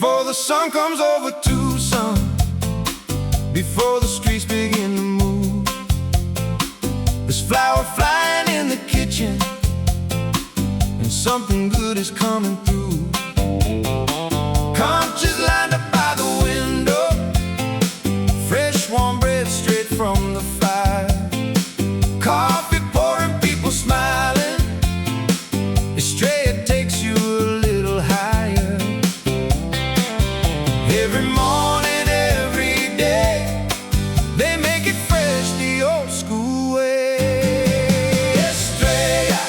Before the sun comes over Tucson, before the streets begin to move, there's flour flying in the kitchen, and something good is coming through. Conchas lined up by the window, fresh warm bread straight from the fire, coffee pouring, people smiling. Estrella takes you a little higher. Every morning, every day, they make it fresh the old school way. Estrella,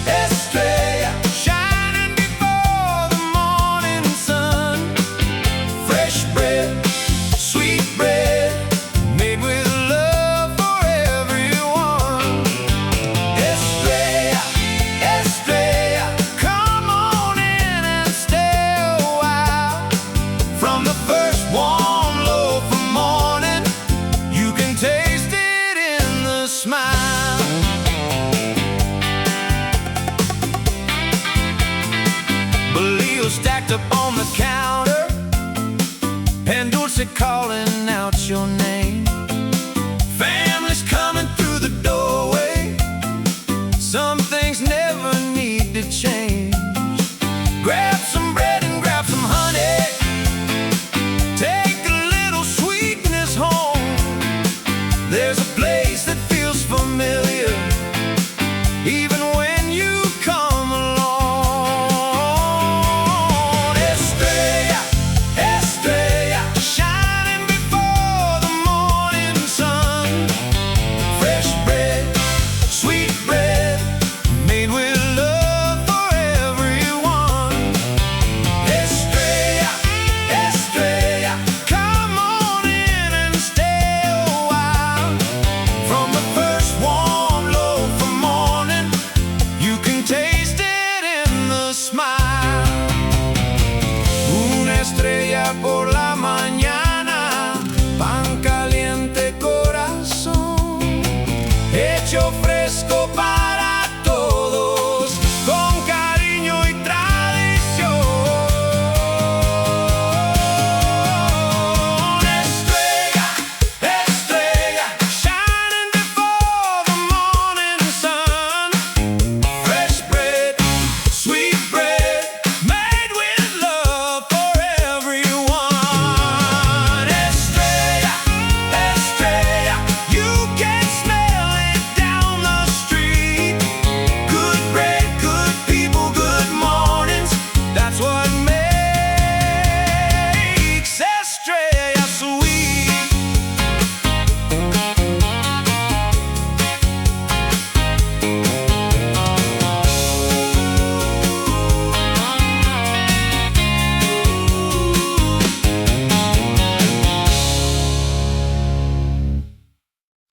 Estrella, shining before the morning sun. Fresh bread, sweet bread, made with love for everyone. Estrella, Estrella, come on in and stay a while. From the first warm loaf of morning, you can taste it in the smile. Bolillos stacked up on the counter, and Dulce calling out your name.